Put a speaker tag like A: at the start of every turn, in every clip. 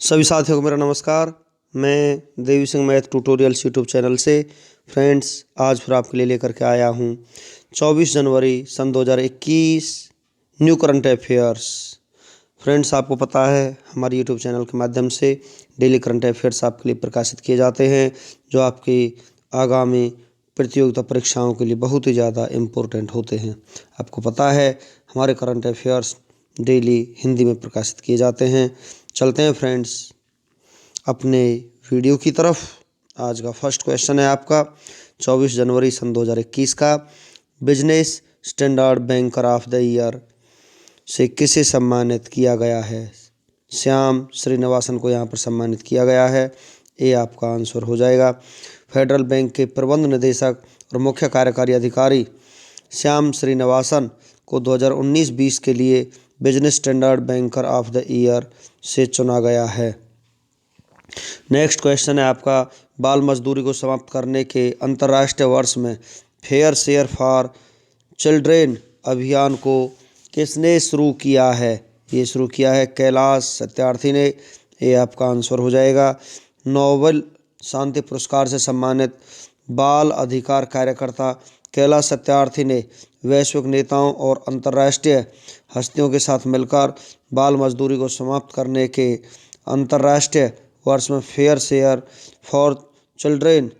A: सभी साथियों को मेरा नमस्कार। मैं Devi Singh math tutorials YouTube channel से फ्रेंड्स आज फिर आपके लिए लेकर के आया हूँ 24 जनवरी सन 2021 न्यू करंट अफेयर्स। फ्रेंड्स आपको पता है हमारे यूट्यूब चैनल के माध्यम से डेली करंट अफेयर्स आपके लिए प्रकाशित किए जाते हैं जो आपकी आगामी प्रतियोगिता परीक्षाओं के लिए बहुत ही ज़्यादा इम्पोर्टेंट होते हैं। आपको पता है हमारे करंट अफेयर्स डेली हिंदी में प्रकाशित किए जाते हैं। चलते हैं फ्रेंड्स अपने वीडियो की तरफ। आज का फर्स्ट क्वेश्चन है आपका 24 जनवरी सन 2021 का। Business standard banker of the year से किसे सम्मानित किया गया है? श्याम श्रीनिवासन को यहाँ पर सम्मानित किया गया है। ये आपका आंसर हो जाएगा। फेडरल बैंक के प्रबंध निदेशक और मुख्य कार्यकारी अधिकारी श्याम श्रीनिवासन को 2019-20 के लिए business standard banker of the year से चुना गया है। नेक्स्ट क्वेश्चन है आपका बाल मजदूरी को समाप्त करने के अंतर्राष्ट्रीय वर्ष में फेयर शेयर फॉर चिल्ड्रेन अभियान को किसने शुरू किया है? ये शुरू किया है कैलाश सत्यार्थी ने। ये आपका आंसर हो जाएगा। नोबेल शांति पुरस्कार से सम्मानित बाल अधिकार कार्यकर्ता कैलाश सत्यार्थी ने वैश्विक नेताओं और अंतर्राष्ट्रीय हस्तियों के साथ मिलकर बाल मजदूरी को समाप्त करने के अंतर्राष्ट्रीय वर्ष में फेयर शेयर फॉर चिल्ड्रेन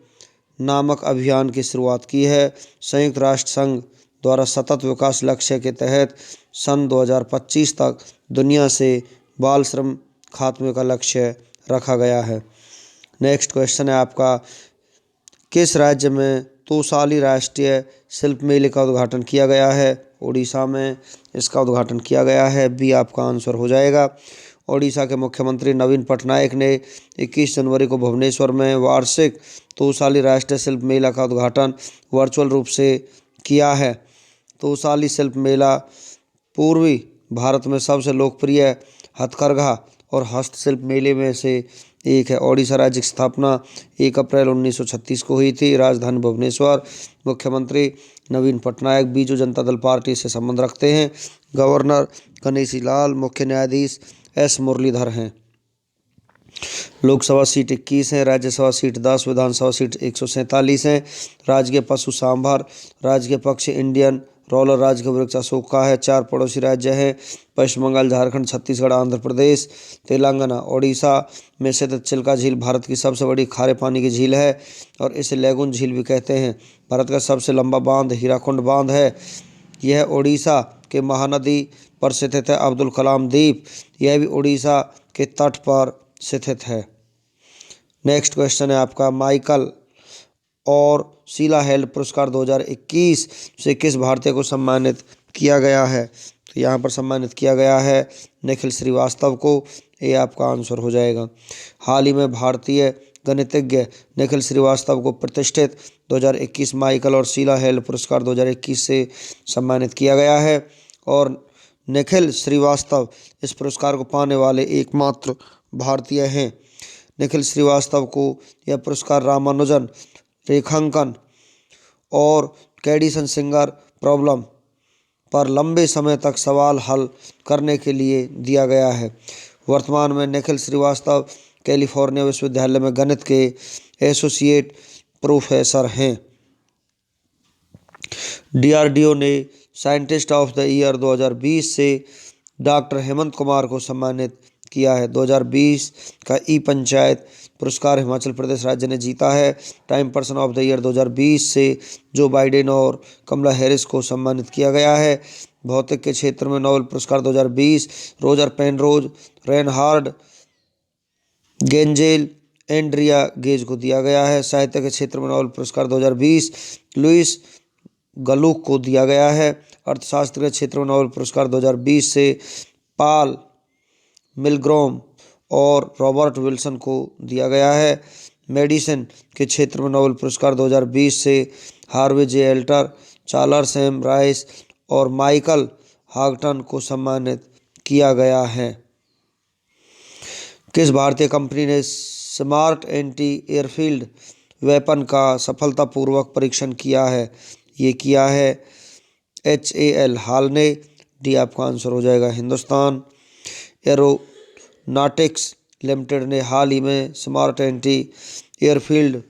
A: नामक अभियान की शुरुआत की है। संयुक्त राष्ट्र संघ द्वारा सतत विकास लक्ष्य के तहत सन 2025 तक दुनिया से बाल श्रम खात्मे का लक्ष्य रखा गया है। नेक्स्ट क्वेश्चन है आपका किस राज्य में तोसाली राष्ट्रीय शिल्प मेले का उद्घाटन किया गया है? उड़ीसा में इसका उद्घाटन किया गया है। बी आपका आंसर हो जाएगा। ओडिशा के मुख्यमंत्री नवीन पटनायक ने 21 जनवरी को भुवनेश्वर में वार्षिक तोसाली राष्ट्रीय शिल्प मेला का उद्घाटन वर्चुअल रूप से किया है। तोसाली शिल्प मेला पूर्वी भारत में सबसे लोकप्रिय हथकरघा और हस्तशिल्प मेले में से एक है। ओडिशा राज्य की स्थापना 1 अप्रैल 1936 को हुई थी। राजधानी भुवनेश्वर। मुख्यमंत्री नवीन पटनायक बीजू जनता दल पार्टी से संबंध रखते हैं। गवर्नर गणेशी लाल। मुख्य न्यायाधीश एस मुरलीधर हैं। लोकसभा सीट 21 है। राज्यसभा सीट 10। विधानसभा सीट 147 है। राजकीय पशु सांभर। राजकीय पक्षी इंडियन रोलर। राजकीय वृक्ष अशोक का है। 4 पड़ोसी राज्य हैं पश्चिम बंगाल, झारखंड, छत्तीसगढ़, आंध्र प्रदेश, तेलंगाना। ओडिशा में स्थित चिल्का झील भारत की सबसे बड़ी खारे पानी की झील है और इसे लैगून झील भी कहते हैं। भारत का सबसे लंबा बांध हीराकुंड बांध है। यह ओडिशा के महानदी पर स्थित है। अब्दुल कलाम द्वीप यह भी उड़ीसा के तट पर स्थित है। नेक्स्ट क्वेश्चन है आपका माइकल और शीला हेल्ड पुरस्कार 2021 से किस भारतीय को सम्मानित किया गया है? तो यहाँ पर सम्मानित किया गया है निखिल श्रीवास्तव को। ये आपका आंसर हो जाएगा। हाल ही में भारतीय गणितज्ञ निखिल श्रीवास्तव को प्रतिष्ठित 2021 माइकल और शीला हेल्ड पुरस्कार 2021 से सम्मानित किया गया है और निखिल श्रीवास्तव इस पुरस्कार को पाने वाले एकमात्र भारतीय हैं। निखिल श्रीवास्तव को यह पुरस्कार रामानुजन रेखांकन और कैडिसन सिंगर प्रॉब्लम पर लंबे समय तक सवाल हल करने के लिए दिया गया है। वर्तमान में निखिल श्रीवास्तव कैलिफोर्निया विश्वविद्यालय में गणित के एसोसिएट प्रोफेसर हैं। डीआरडीओ ने साइंटिस्ट ऑफ द ईयर 2020 से डॉक्टर हेमंत कुमार को सम्मानित किया है। 2020 का ई पंचायत पुरस्कार हिमाचल प्रदेश राज्य ने जीता है। Time person of the year 2020 से जो बाइडेन और कमला हैरिस को सम्मानित किया गया है। भौतिक के क्षेत्र में नोबेल पुरस्कार 2020 Roger Penrose, Reinhard गेंजेल, Andrea Ghez को दिया गया है। साहित्य के क्षेत्र में नोबेल पुरस्कार 2020 लुइस गलुक को दिया गया है। अर्थशास्त्र के क्षेत्र में नोबेल पुरस्कार 2020 से पॉल मिलग्रोम और रॉबर्ट विल्सन को दिया गया है। मेडिसिन के क्षेत्र में नोबेल पुरस्कार 2020 से हार्वे जे एल्टर, चार्ल्स एम राइस और माइकल हागटन को सम्मानित किया गया है। किस भारतीय कंपनी ने स्मार्ट एंटी एयरफील्ड वेपन का सफलतापूर्वक परीक्षण किया है? ये किया है HAL हाल ने। डी आपका आंसर हो जाएगा हिंदुस्तान एरोनॉटिक्स लिमिटेड ने हाल ही में स्मार्ट एंटी एयरफील्ड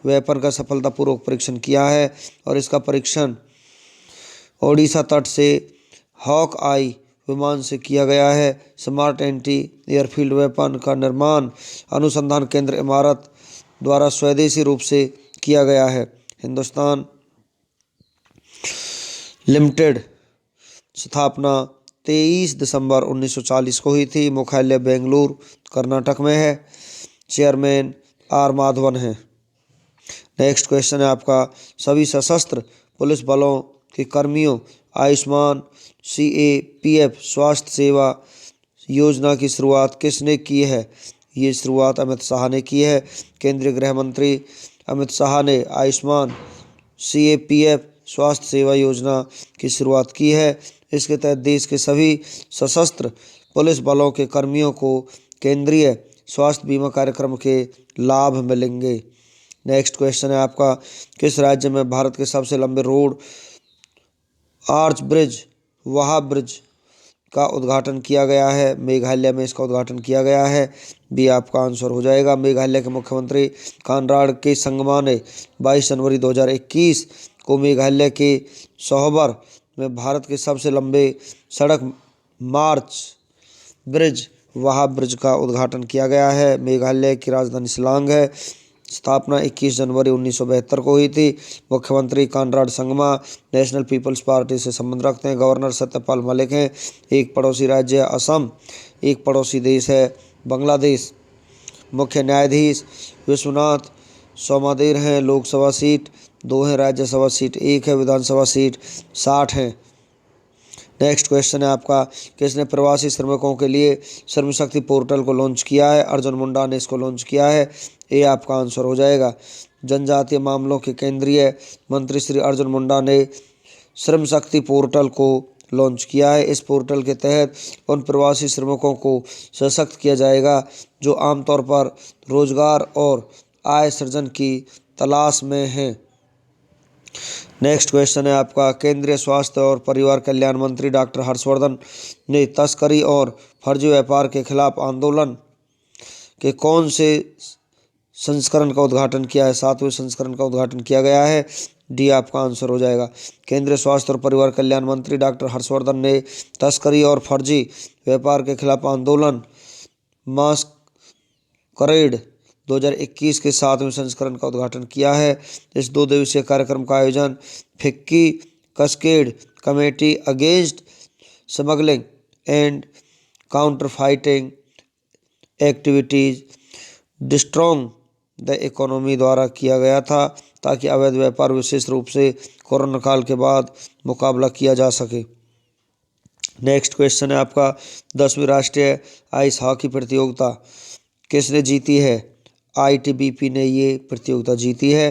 A: वेपन का सफलतापूर्वक परीक्षण किया है और इसका परीक्षण ओडिशा तट से हॉक आई विमान से किया गया है। स्मार्ट एंटी एयरफील्ड वेपन का निर्माण अनुसंधान केंद्र इमारत द्वारा स्वदेशी रूप से किया गया है। हिंदुस्तान लिमिटेड स्थापना 23 दिसंबर 1940 को हुई थी। मुख्यालय बेंगलुरु कर्नाटक में है। चेयरमैन आर माधवन है। नेक्स्ट क्वेश्चन है आपका, सभी सशस्त्र पुलिस बलों के कर्मियों आयुष्मान CAPF स्वास्थ्य सेवा योजना की शुरुआत किसने की है? ये शुरुआत अमित शाह ने की है। केंद्रीय गृह मंत्री अमित शाह ने आयुष्मान CAPF स्वास्थ्य सेवा योजना की शुरुआत की है। इसके तहत देश के सभी सशस्त्र पुलिस बलों के कर्मियों को केंद्रीय स्वास्थ्य बीमा कार्यक्रम के लाभ मिलेंगे। नेक्स्ट क्वेश्चन है आपका, किस राज्य में भारत के सबसे लंबे road arch bridge Wahab bridge का उद्घाटन किया गया है? मेघालय में इसका उद्घाटन किया गया है। बी आपका आंसर हो जाएगा। मेघालय के मुख्यमंत्री कॉनराड के संगमा ने 22 जनवरी 2021 को मेघालय के सोहबर में भारत के सबसे लंबे सड़क मार्च ब्रिज वहाब ब्रिज का उद्घाटन किया गया है। मेघालय की राजधानी शिलांग है। स्थापना 21 जनवरी 1972 को हुई थी। मुख्यमंत्री Conrad Sangma National People's Party से संबंध रखते हैं। गवर्नर सत्यपाल मलिक हैं। एक पड़ोसी राज्य है असम। एक पड़ोसी देश है बांग्लादेश। मुख्य न्यायाधीश विश्वनाथ सोमादेर हैं। लोकसभा सीट 2 है, राज्यसभा सीट 1 है, विधानसभा सीट 60 है। नेक्स्ट क्वेश्चन है आपका, किसने प्रवासी श्रमिकों के लिए श्रम शक्ति पोर्टल को लॉन्च किया है? अर्जुन मुंडा ने इसको लॉन्च किया है। ये आपका आंसर हो जाएगा। जनजातीय मामलों के केंद्रीय मंत्री श्री अर्जुन मुंडा ने श्रम शक्ति पोर्टल को लॉन्च किया है। इस पोर्टल के तहत उन प्रवासी श्रमिकों को सशक्त किया जाएगा जो आमतौर पर रोजगार और आय सृजन की तलाश में हैं। नेक्स्ट क्वेश्चन है आपका, केंद्रीय स्वास्थ्य और परिवार कल्याण मंत्री डॉक्टर हर्षवर्धन ने तस्करी और फर्जी व्यापार के खिलाफ आंदोलन के कौन से संस्करण का उद्घाटन किया है? 7वें संस्करण का उद्घाटन किया गया है। डी आपका आंसर हो जाएगा। केंद्रीय स्वास्थ्य और परिवार कल्याण मंत्री डॉक्टर हर्षवर्धन ने तस्करी और फर्जी व्यापार के खिलाफ आंदोलन मास्करेड 2021 के 7वें संस्करण का उद्घाटन किया है। इस 2 दिवसीय कार्यक्रम का आयोजन FICCI CASCADE committee against smuggling and counter fighting activities destroying the economy द्वारा किया गया था ताकि अवैध व्यापार विशेष रूप से कोरोना काल के बाद मुकाबला किया जा सके। नेक्स्ट क्वेश्चन है आपका, 10वीं राष्ट्रीय आइस हॉकी प्रतियोगिता किसने जीती है? ITBP ने ये प्रतियोगिता जीती है।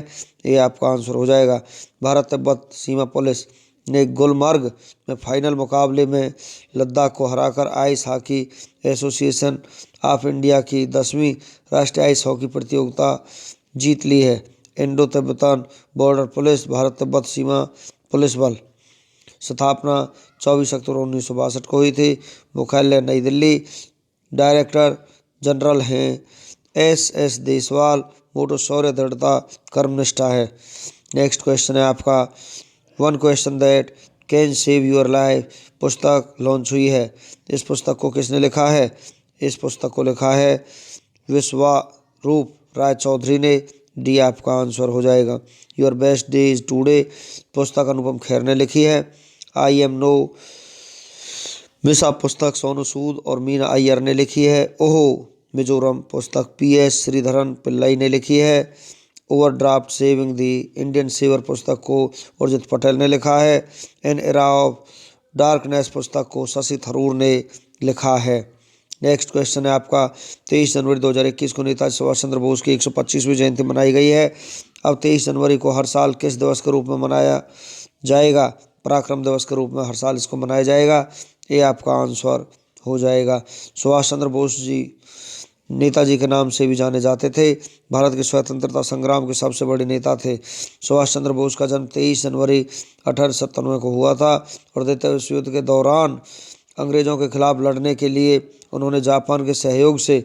A: ये आपका आंसर हो जाएगा। भारत तिब्बत सीमा पुलिस ने गुलमर्ग में फाइनल मुकाबले में लद्दाख को हराकर ice hockey association of India की 10वीं राष्ट्रीय आइस हॉकी प्रतियोगिता जीत ली है। Indo Tibetan border police Bharat Tibet सीमा पुलिस बल स्थापना 24 अक्टूबर 1962 को हुई थी। मुख्यालय नई दिल्ली। डायरेक्टर जनरल हैं SS देसवाल। मोटो शौर्य, दृढ़ता, कर्मनिष्ठा है। नेक्स्ट क्वेश्चन है आपका, one question that can save your life पुस्तक लॉन्च हुई है। इस पुस्तक को किसने लिखा है? इस पुस्तक को लिखा है विश्वरूप राय चौधरी ने। डी आपका आंसर हो जाएगा। Your best day is today पुस्तक अनुपम खेर ने लिखी है। आई एम नो मिसा पुस्तक सोनू सूद और मीना अय्यर ने लिखी है। ओहो मिजोरम पुस्तक PS श्रीधरन पिल्लाई ने लिखी है। Overdraft saving the Indian saver पुस्तक को उर्जित पटेल ने लिखा है। एन एरा ऑफ डार्कनेस पुस्तक को शशि थरूर ने लिखा है। नेक्स्ट क्वेश्चन है आपका, 23 जनवरी 2021 को नेताजी सुभाष चंद्र बोस की 125वीं जयंती मनाई गई है। अब 23 जनवरी को हर साल किस दिवस के रूप में मनाया जाएगा? पराक्रम दिवस के रूप में हर साल इसको मनाया जाएगा। ये आपका आंसर हो जाएगा। सुभाष चंद्र बोस जी नेताजी के नाम से भी जाने जाते थे। भारत के स्वतंत्रता संग्राम के सबसे बड़े नेता थे। सुभाष चंद्र बोस का जन्म 23 जनवरी 1897 को हुआ था और द्वितीय विश्व युद्ध के दौरान अंग्रेजों के खिलाफ लड़ने के लिए उन्होंने जापान के सहयोग से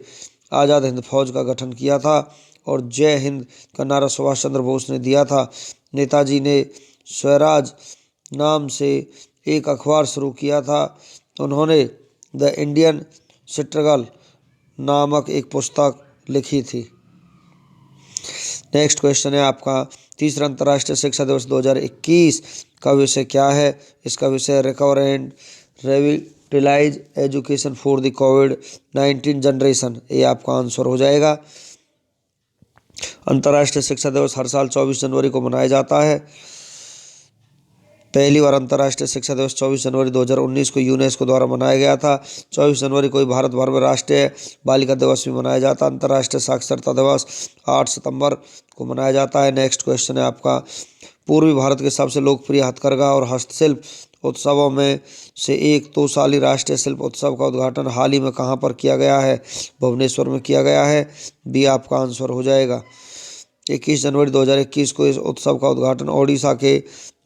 A: आज़ाद हिंद फौज का गठन किया था और जय हिंद का नारा सुभाष चंद्र बोस ने दिया था। नेताजी ने स्वराज नाम से एक अखबार शुरू किया था। उन्होंने द इंडियन स्ट्रगल नामक एक पुस्तक लिखी थी। नेक्स्ट क्वेश्चन है आपका, तीसरा अंतर्राष्ट्रीय शिक्षा दिवस 2021 का विषय क्या है? इसका विषय recover and revitalise education for the कोविड-19 जनरेशन। ये आपका आंसर हो जाएगा। अंतर्राष्ट्रीय शिक्षा दिवस हर साल 24 जनवरी को मनाया जाता है। पहली बार अंतर्राष्ट्रीय शिक्षा दिवस 24 जनवरी 2019 को यूनेस्को द्वारा मनाया गया था। 24 जनवरी को ही भारत भर में राष्ट्रीय बालिका दिवस भी मनाया जाता है। अंतर्राष्ट्रीय साक्षरता दिवस 8 सितंबर को मनाया जाता है। नेक्स्ट क्वेश्चन है आपका, पूर्वी भारत के सबसे लोकप्रिय हथकरघा और हस्तशिल्प उत्सवों में से एक तोसाली राष्ट्रीय शिल्प उत्सव का उद्घाटन हाल ही में कहाँ पर किया गया है? भुवनेश्वर में किया गया है। बी आपका आंसर हो जाएगा। 21 जनवरी 2021 को इस उत्सव का उद्घाटन ओडिशा के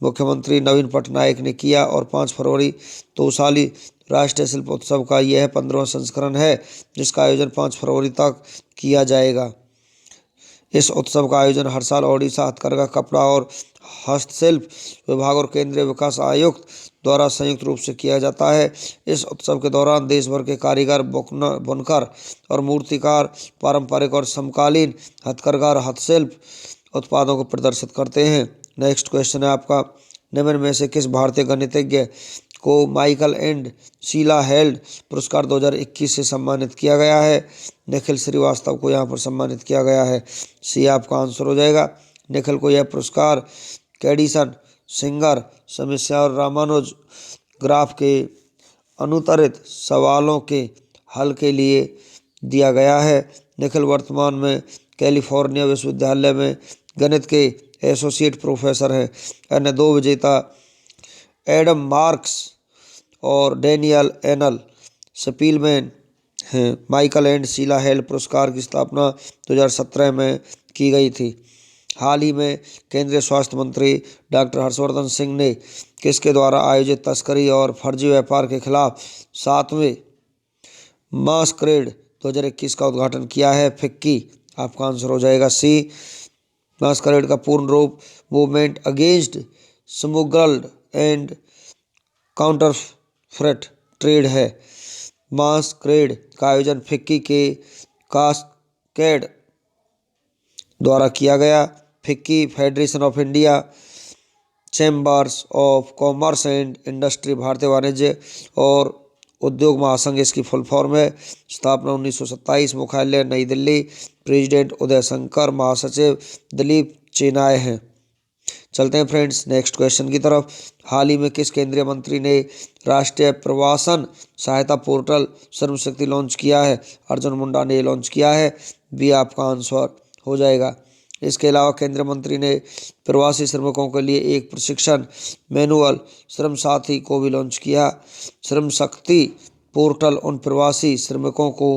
A: मुख्यमंत्री नवीन पटनायक ने किया और 5 फरवरी तोसाली राष्ट्रीय शिल्प उत्सव का यह 15वां संस्करण है, जिसका आयोजन 5 फरवरी तक किया जाएगा। इस उत्सव का आयोजन हर साल ओडिशा हथकरघा, कपड़ा और हस्तशिल्प विभाग और केंद्रीय विकास आयुक्त द्वारा संयुक्त रूप से किया जाता है। इस उत्सव के दौरान देश भर के कारीगर, बुनकर और मूर्तिकार पारंपरिक और समकालीन हथकरघा और हस्तशिल्प उत्पादों को प्रदर्शित करते हैं। नेक्स्ट क्वेश्चन है आपका, निम्न में से किस भारतीय गणितज्ञ को माइकल एंड शीला हेल्ड पुरस्कार 2021 से सम्मानित किया गया है? निखिल श्रीवास्तव को यहाँ पर सम्मानित किया गया है। सी आपका आंसर हो जाएगा। निखिल को यह पुरस्कार कैडिसन, सिंगर समस्या और रामानुज ग्राफ के अनुत्तरित सवालों के हल के लिए दिया गया है। निखिल वर्तमान में कैलिफोर्निया विश्वविद्यालय में गणित के एसोसिएट प्रोफेसर हैं। अन्य 2 विजेता एडम मार्क्स और डेनियल एनल स्पीलमैन हैं। माइकल एंड शीला हेल्ड पुरस्कार की स्थापना 2017 में की गई थी। हाल ही में केंद्रीय स्वास्थ्य मंत्री डॉक्टर हर्षवर्धन सिंह ने किसके द्वारा आयोजित तस्करी और फर्जी व्यापार के खिलाफ 7वें मास्करेड 2021 का उद्घाटन किया है? फिक्की आपका आंसर हो जाएगा। सी मास्करेड का पूर्ण रूप movement against smuggled and counterfeit trade है। मास्करेड का आयोजन फिक्की के कास्केड द्वारा किया गया। FICCI federation of India chambers of commerce and industry, भारतीय वाणिज्य और उद्योग महासंघ इसकी फुल फॉर्म है। स्थापना 1927, मुख्यालय नई दिल्ली, प्रेसिडेंट उदय शंकर, महासचिव दिलीप चेनाय हैं। चलते हैं फ्रेंड्स नेक्स्ट क्वेश्चन की तरफ। हाल ही में किस केंद्रीय मंत्री ने राष्ट्रीय प्रवासन सहायता पोर्टल श्रम शक्ति लॉन्च किया है? अर्जुन मुंडा ने लॉन्च किया है। बी आपका आंसर हो जाएगा। इसके अलावा केंद्रीय मंत्री ने प्रवासी श्रमिकों के लिए एक प्रशिक्षण मैनुअल श्रम साथी को भी लॉन्च किया। श्रम शक्ति पोर्टल उन प्रवासी श्रमिकों को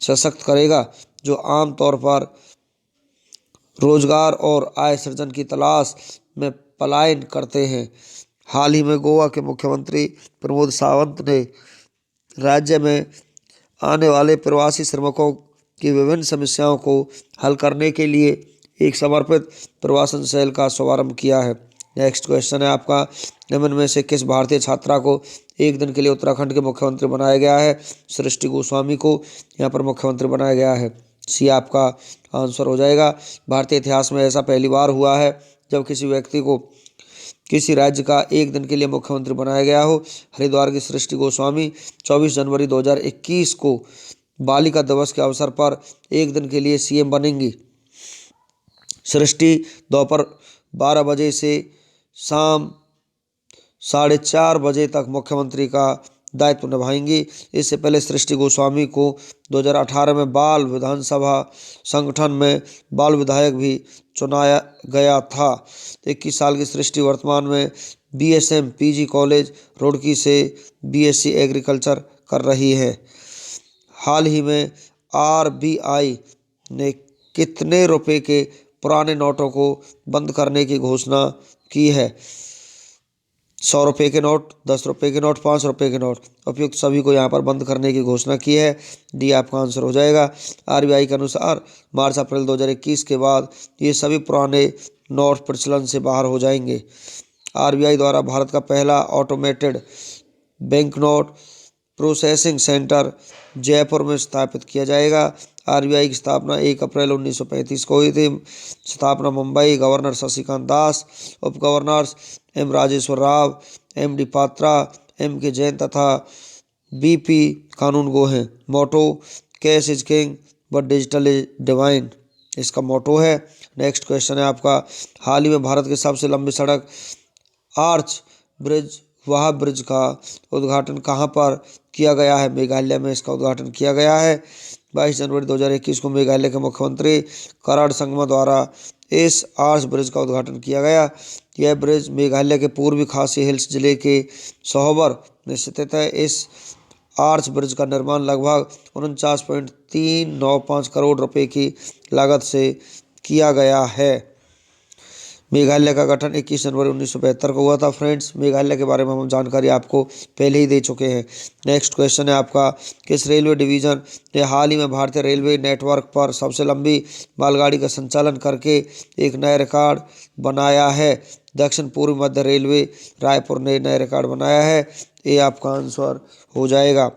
A: सशक्त करेगा जो आमतौर पर रोजगार और आय सृजन की तलाश में पलायन करते हैं। हाल ही में गोवा के मुख्यमंत्री प्रमोद सावंत ने राज्य में आने वाले प्रवासी श्रमिकों की विभिन्न समस्याओं को हल करने के लिए एक समर्पित प्रवासन सेल का शुभारंभ किया है। नेक्स्ट क्वेश्चन है आपका, निम्न में से किस भारतीय छात्रा को एक दिन के लिए उत्तराखंड के मुख्यमंत्री बनाया गया है? सृष्टि गोस्वामी को यहाँ पर मुख्यमंत्री बनाया गया है। सी आपका आंसर हो जाएगा। भारतीय इतिहास में ऐसा पहली बार हुआ है जब किसी व्यक्ति को किसी राज्य का एक दिन के लिए मुख्यमंत्री बनाया गया हो। हरिद्वार की सृष्टि गोस्वामी 24 जनवरी 2021 को बालिका दिवस के अवसर पर एक दिन के लिए सीएम बनेंगी। सृष्टि दोपहर 12 बजे से शाम 4:30 बजे तक मुख्यमंत्री का दायित्व निभाएंगी। इससे पहले सृष्टि गोस्वामी को 2018 में बाल विधानसभा संगठन में बाल विधायक भी चुनाया गया था। 21 साल की सृष्टि वर्तमान में बीएसएम पीजी कॉलेज रुड़की से बीएससी एग्रीकल्चर कर रही है। हाल ही में आरबीआई ने कितने रुपए के पुराने नोटों को बंद करने की घोषणा की है? 100 रुपये के नोट, 10 रुपये के नोट, 5 रुपये के नोट उपयुक्त सभी को यहाँ पर बंद करने की घोषणा की है। डी आपका आंसर हो जाएगा। आरबीआई के अनुसार मार्च अप्रैल 2021 के बाद ये सभी पुराने नोट प्रचलन से बाहर हो जाएंगे। आरबीआई द्वारा भारत का पहला automated bank note processing centre Jaipur में स्थापित किया जाएगा। आरबीआई की स्थापना 1 अप्रैल 1935 को हुई थी। स्थापना मुंबई, गवर्नर शशिकांत दास, उप governors M Rajeshwar Rao, M D Patra, M K Jain तथा बीपी कानूनगो हैं। Motto cash is king but digital is divine इसका मोटो है। नेक्स्ट क्वेश्चन है आपका, हाल ही में भारत की सबसे लंबी सड़क आर्च ब्रिज वह ब्रिज का उद्घाटन कहाँ पर किया गया है? मेघालय में इसका उद्घाटन किया गया है। 22 जनवरी 2021 को मेघालय के मुख्यमंत्री कराड़ संगमा द्वारा इस आर्च ब्रिज का उद्घाटन किया गया। यह ब्रिज मेघालय के पूर्वी खासी हिल्स जिले के सोहोबर में स्थित है। इस आर्च ब्रिज का निर्माण लगभग 49.395 करोड़ रुपए की लागत से किया गया है। मेघालय का गठन 21 जनवरी 1972 को हुआ था। फ्रेंड्स, मेघालय के बारे में हम जानकारी आपको पहले ही दे चुके हैं। नेक्स्ट क्वेश्चन है आपका, किस रेलवे डिवीजन ने हाल ही में भारतीय रेलवे नेटवर्क पर सबसे लंबी मालगाड़ी का संचालन करके एक नया रिकॉर्ड बनाया है? दक्षिण पूर्व मध्य रेलवे रायपुर ने नया रिकॉर्ड बनाया है। ये आपका आंसर हो जाएगा।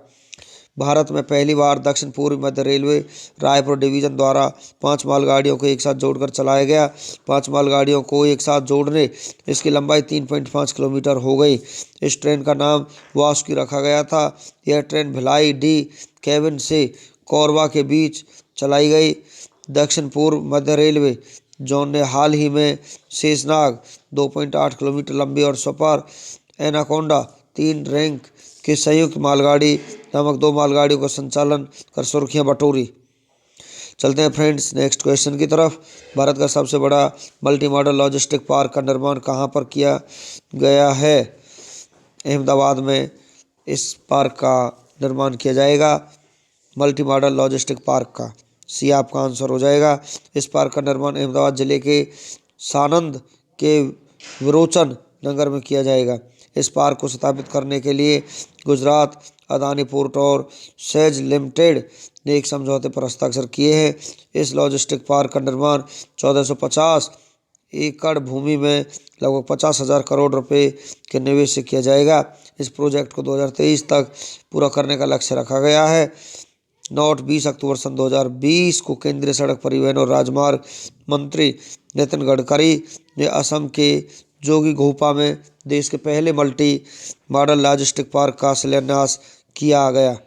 A: भारत में पहली बार दक्षिण पूर्व मध्य रेलवे रायपुर डिवीजन द्वारा 5 मालगाड़ियों को एक साथ जोड़कर चलाया गया। 5 मालगाड़ियों को एक साथ जोड़ने इसकी लंबाई 3.5 किलोमीटर हो गई। इस ट्रेन का नाम वासुकी रखा गया था। यह ट्रेन भिलाई डी केबिन से कोरबा के बीच चलाई गई। दक्षिण पूर्व मध्य रेलवे जोन ने हाल ही में शेषनाग 2.8 किलोमीटर लंबी और सुपर एनाकोंडा 3 रैंक की संयुक्त मालगाड़ी नामक 2 मालगाड़ियों का संचालन कर सुर्खियां बटोरी। चलते हैं फ्रेंड्स नेक्स्ट क्वेश्चन की तरफ। भारत का सबसे बड़ा मल्टी मॉडल लॉजिस्टिक पार्क का निर्माण कहां पर किया गया है? अहमदाबाद में इस पार्क का निर्माण किया जाएगा, मल्टी मॉडल लॉजिस्टिक पार्क का। सी आपका आंसर हो जाएगा। इस पार्क का निर्माण अहमदाबाद जिले के सानंद के विरोचन नगर में किया जाएगा। इस पार्क को स्थापित करने के लिए गुजरात अदानी पोर्ट और सेज लिमिटेड ने एक समझौते पर हस्ताक्षर किए हैं। इस लॉजिस्टिक पार्क का निर्माण 1450 एकड़ भूमि में लगभग 50,000 करोड़ रुपए के निवेश से किया जाएगा। इस प्रोजेक्ट को 2023 तक पूरा करने का लक्ष्य रखा गया है। नोट 20 अक्टूबर सन 2020 को केंद्रीय सड़क परिवहन और राजमार्ग मंत्री नितिन गडकरी ने असम के जोगीघोपा में देश के पहले मल्टी मॉडल लॉजिस्टिक पार्क का शिलान्यास किया गया।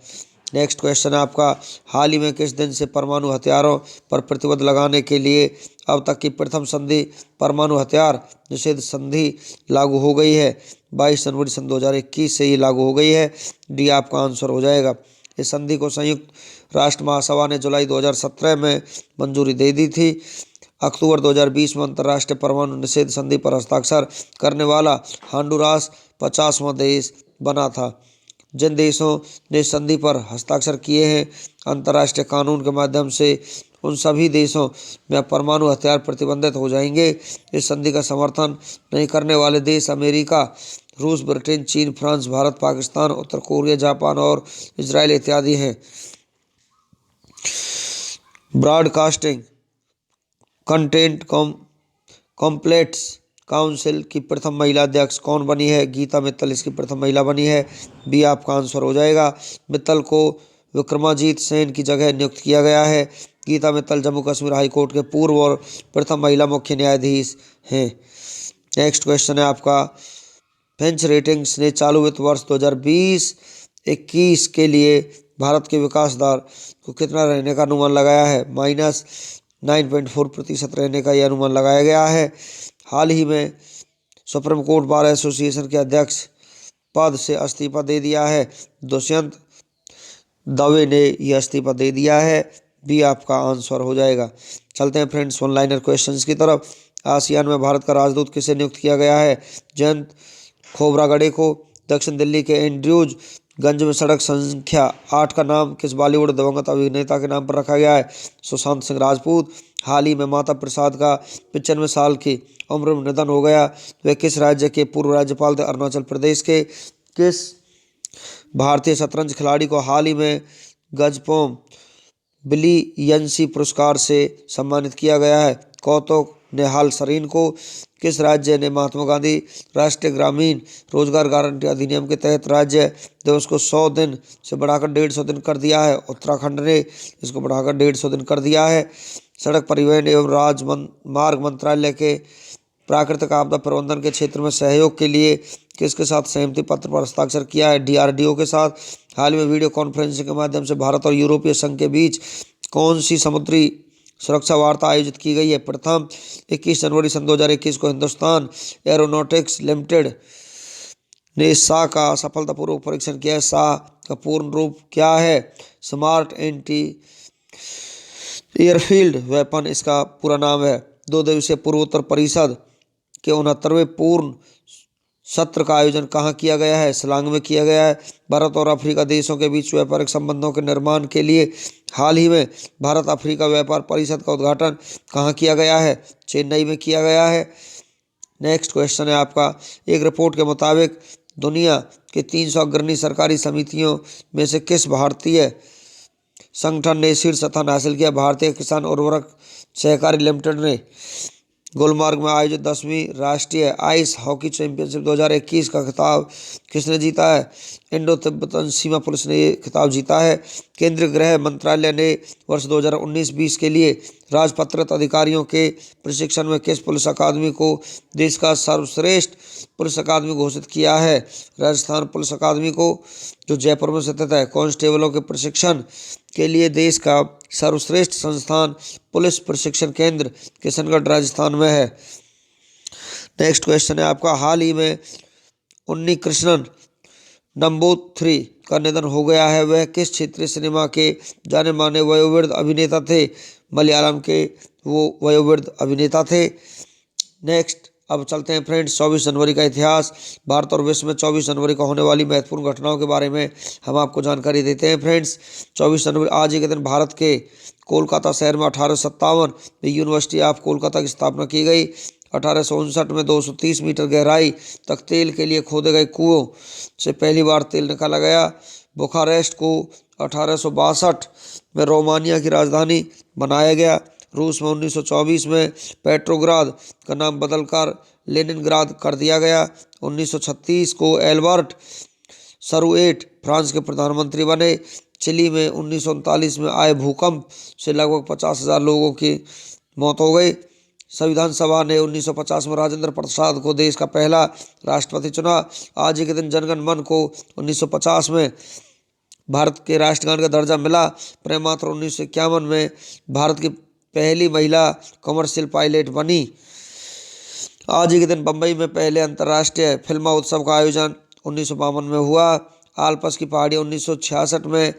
A: नेक्स्ट क्वेश्चन है आपका, हाल ही में किस दिन से परमाणु हथियारों पर प्रतिबंध लगाने के लिए अब तक की प्रथम संधि परमाणु हथियार निषेध संधि लागू हो गई है? 22 जनवरी सन 2021 से ये लागू हो गई है। डी आपका आंसर हो जाएगा। इस संधि को संयुक्त राष्ट्र महासभा ने जुलाई 2017 में मंजूरी दे दी थी। अक्टूबर 2020 में अंतर्राष्ट्रीय परमाणु निषेध संधि पर हस्ताक्षर करने वाला होंडुरास 50वां देश बना था। जिन देशों ने संधि पर हस्ताक्षर किए हैं, अंतर्राष्ट्रीय कानून के माध्यम से उन सभी देशों में परमाणु हथियार प्रतिबंधित हो जाएंगे। इस संधि का समर्थन नहीं करने वाले देश अमेरिका, रूस, ब्रिटेन, चीन, फ्रांस, भारत, पाकिस्तान, उत्तर कोरिया, जापान और इजराइल इत्यादि हैं। ब्रॉडकास्टिंग कंटेंट कॉम्प्लेक्स काउंसिल की प्रथम महिला अध्यक्ष कौन बनी है? गीता मित्तल इसकी प्रथम महिला बनी है। बी आपका आंसर हो जाएगा। मित्तल को विक्रमाजीत सेन की जगह नियुक्त किया गया है। गीता मित्तल जम्मू कश्मीर हाई कोर्ट के पूर्व और प्रथम महिला मुख्य न्यायाधीश हैं। नेक्स्ट क्वेश्चन है आपका, फिंच रेटिंग्स ने चालू वित्त वर्ष 2020-21 के लिए भारत के विकास दर को कितना रहने का अनुमान लगाया है? -9.4% रहने का यह अनुमान लगाया गया है। हाल ही में सुप्रीम कोर्ट बार एसोसिएशन के अध्यक्ष पद से इस्तीफा दे दिया है। दुष्यंत दवे ने यह इस्तीफा दे दिया है। बी आपका आंसर हो जाएगा। चलते हैं फ्रेंड्स वन लाइनर क्वेश्चंस की तरफ। आसियान में भारत का राजदूत किसे नियुक्त किया गया है? जयंत खोबरागड़े को। दक्षिण दिल्ली के एंड्रयूज गंज में सड़क संख्या 8 का नाम किस बॉलीवुड दिवंगत अभिनेता के नाम पर रखा गया है? सुशांत सिंह राजपूत। हाल ही में माता प्रसाद का 95 साल की उम्र में निधन हो गया। वे किस राज्य के पूर्व राज्यपाल थे? अरुणाचल प्रदेश के। किस भारतीय शतरंज खिलाड़ी को हाल ही में गजपोम बिलियंसी पुरस्कार से सम्मानित किया गया है? कौतुक निहाल सरीन को। किस राज्य ने महात्मा गांधी राष्ट्रीय ग्रामीण रोजगार गारंटी अधिनियम के तहत राज्य दिवस को 100 दिन से बढ़ाकर 150 दिन कर दिया है? उत्तराखंड ने इसको बढ़ाकर 150 दिन कर दिया है। सड़क परिवहन एवं राजमार्ग मंत्रालय के प्राकृतिक आपदा प्रबंधन के क्षेत्र में सहयोग के लिए किसके साथ सहमति पत्र पर हस्ताक्षर किया है? DRDO के साथ। हाल में वीडियो कॉन्फ्रेंसिंग के माध्यम से भारत और यूरोपीय संघ के बीच कौन सी समुद्री सुरक्षा वार्ता आयोजित की गई है? प्रथम 21 जनवरी सन 2021 को हिंदुस्तान एरोनॉटिक्स लिमिटेड ने शाह का सफलतापूर्वक परीक्षण किया है। शाह का पूर्ण रूप क्या है? स्मार्ट एंटी एयरफील्ड वेपन इसका पूरा नाम है। 2 दिवसीय पूर्वोत्तर परिषद के 69वें पूर्ण सत्र का आयोजन कहाँ किया गया है? शिलांग में किया गया है। भारत और अफ्रीका देशों के बीच व्यापारिक संबंधों के निर्माण के लिए हाल ही में भारत अफ्रीका व्यापार परिषद का उद्घाटन कहाँ किया गया है? चेन्नई में किया गया है। नेक्स्ट क्वेश्चन है आपका, एक रिपोर्ट के मुताबिक दुनिया के 300 अग्रणी सरकारी समितियों में से किस भारतीय संगठन ने शीर्ष स्थान हासिल किया? भारतीय किसान उर्वरक सहकारी लिमिटेड ने। गुलमर्ग में आयोजित 10वीं राष्ट्रीय आइस हॉकी चैंपियनशिप 2021 का खिताब किसने जीता है? इंडो तिब्बतन सीमा पुलिस ने ये खिताब जीता है। केंद्रीय गृह मंत्रालय ने वर्ष 2019-20 के लिए राजपत्रित अधिकारियों के प्रशिक्षण में किस पुलिस अकादमी को देश का सर्वश्रेष्ठ पुलिस अकादमी घोषित किया है? राजस्थान पुलिस अकादमी को, जो जयपुर में स्थित है। कांस्टेबलों के प्रशिक्षण के लिए देश का सर्वश्रेष्ठ संस्थान पुलिस प्रशिक्षण केंद्र किशनगढ़ राजस्थान में है। नेक्स्ट क्वेश्चन है आपका, हाल ही में उन्नी कृष्णन नंबूथरी का निधन हो गया है। वह किस क्षेत्रीय सिनेमा के जाने माने वयोवृद्ध अभिनेता थे? मलयालम के वो वयोवृद्ध अभिनेता थे। नेक्स्ट अब चलते हैं फ्रेंड्स 24 जनवरी का इतिहास। भारत और विश्व में 24 जनवरी को होने वाली महत्वपूर्ण घटनाओं के बारे में हम आपको जानकारी देते हैं फ्रेंड्स। 24 जनवरी आज ही के दिन भारत के कोलकाता शहर में 1857 में यूनिवर्सिटी ऑफ कोलकाता की स्थापना की गई। 1859 में 230 मीटर गहराई तक तेल के लिए खोदे गए कुओं से पहली बार तेल निकाला गया। बुखारेस्ट को 1862 में रोमानिया की राजधानी बनाया गया। रूस में 1924 में पेट्रोग्राद का नाम बदलकर लेनिनग्राद कर दिया गया। 1936 को एल्बर्ट सरुएट फ्रांस के प्रधानमंत्री बने। चिली में 1939 में आए भूकंप से लगभग 50,000 लोगों की मौत हो गई। संविधान सभा ने 1950 में राजेंद्र प्रसाद को देश का पहला राष्ट्रपति चुना। आज ही के दिन जनगण मन को 1950 में भारत के राष्ट्रगान का दर्जा मिला। प्रेम मात्र 1951 में भारत की पहली महिला कमर्शियल पायलट बनी। आज ही के दिन बम्बई में पहले अंतर्राष्ट्रीय फिल्म उत्सव का आयोजन 1952 में हुआ। आल्प्स की पहाड़ी 1966 में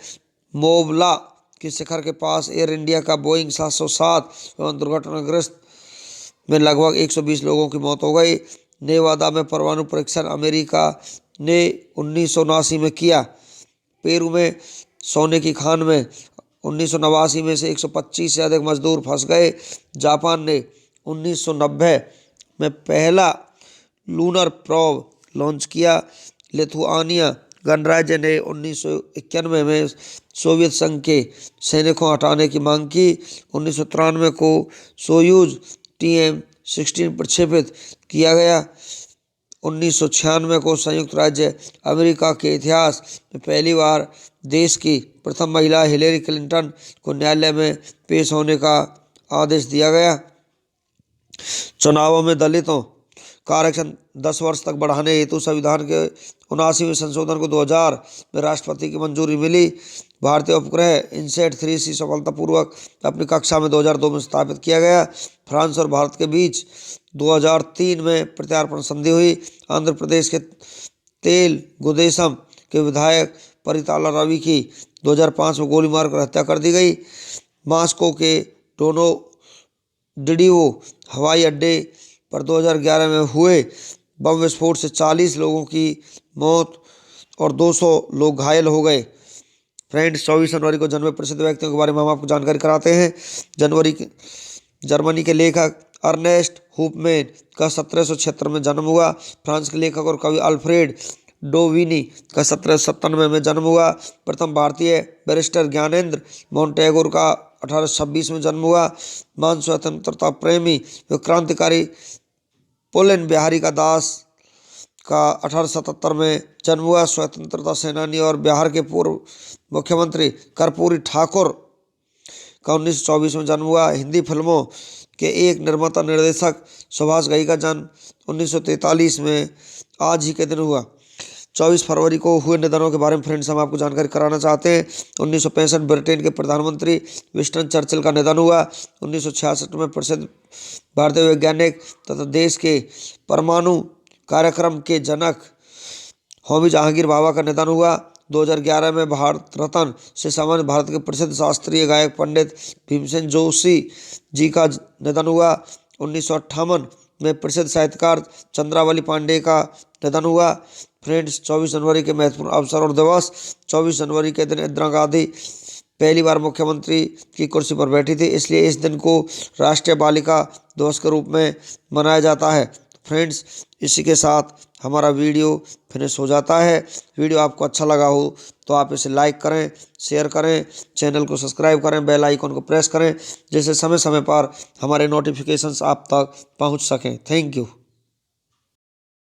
A: मोबला के शिखर के पास एयर इंडिया का बोइंग 707 दुर्घटनाग्रस्त में लगभग 120 लोगों की मौत हो गई। नेवादा में परमाणु परीक्षण अमेरिका ने 1979 में किया। पेरू में सोने की खान में 1989 में से 125 से अधिक मजदूर फंस गए। जापान ने 1990 में पहला लूनर प्रोब लॉन्च किया। लिथुआनिया गणराज्य ने 1991 में सोवियत संघ के सैनिकों हटाने की मांग की। 1993 को सोयूज TM-16 प्रक्षेपित किया गया। 1996 को संयुक्त राज्य अमेरिका के इतिहास में पहली बार देश की प्रथम महिला हिलेरी क्लिंटन को न्यायालय में पेश होने का आदेश दिया गया। चुनावों में दलितों का आरक्षण 10 वर्ष तक बढ़ाने हेतु संविधान के 79वें संशोधन को 2000 में राष्ट्रपति की मंजूरी मिली। भारतीय उपग्रह इनसैट 3C सफलतापूर्वक अपनी कक्षा में 2002 में स्थापित किया गया। फ्रांस और भारत के बीच 2003 में प्रत्यार्पण संधि हुई। आंध्र प्रदेश के तेलुगुदेशम के विधायक परिताला रवि की 2005 में गोली मारकर हत्या कर दी गई। मॉस्को के डोमोडेडोव हवाई अड्डे पर 2011 में हुए बम विस्फोट से 40 लोगों की मौत और 200 लोग घायल हो गए। फ्रेंड्स, 24 जनवरी को जन्मे प्रसिद्ध व्यक्तियों के बारे में हम आपको जानकारी कराते हैं। जर्मनी के लेखक अर्नेस्ट हुफमैन का 1776 में जन्म हुआ। फ्रांस के लेखक और कवि अल्फ्रेड डोविनी का 1797 में जन्म हुआ। प्रथम भारतीय बैरिस्टर ज्ञानेंद्र मोंटेगुर का 1826 में जन्म हुआ। महान स्वतंत्रता प्रेमी व क्रांतिकारी पोलन बिहारी का दास का 1877 में जन्म हुआ। स्वतंत्रता सेनानी और बिहार के पूर्व मुख्यमंत्री कर्पूरी ठाकुर का 1924 में जन्म हुआ। हिंदी फिल्मों के एक निर्माता निर्देशक सुभाष घई का जन्म 1943 में आज ही के दिन हुआ। 24 फरवरी को हुए निधनों के बारे में फ्रेंड्स हम आपको जानकारी कराना चाहते हैं। 1965 ब्रिटेन के प्रधानमंत्री विंस्टन चर्चिल का निधन हुआ। 1966 में प्रसिद्ध भारतीय वैज्ञानिक तथा देश के परमाणु कार्यक्रम के जनक होमी जहांगीर भाभा का निधन हुआ। 2011 में भारत रत्न से सम्मानित भारत के प्रसिद्ध शास्त्रीय गायक पंडित भीमसेन जोशी जी का निधन हुआ। 1958 में प्रसिद्ध साहित्यकार चंद्रावली पांडे का निधन हुआ। फ्रेंड्स, 24 जनवरी के महत्वपूर्ण अवसर और दिवस। 24 जनवरी के दिन इंदिरा गांधी पहली बार मुख्यमंत्री की कुर्सी पर बैठी थी, इसलिए इस दिन को राष्ट्रीय बालिका दिवस के रूप में मनाया जाता है। फ्रेंड्स, इसी के साथ हमारा वीडियो फिनिश हो जाता है। वीडियो आपको अच्छा लगा हो तो आप इसे लाइक करें, शेयर करें, चैनल को सब्सक्राइब करें, बेल आइकन को प्रेस करें, जिससे समय समय पर हमारे नोटिफिकेशंस आप तक पहुंच सकें। Thank you.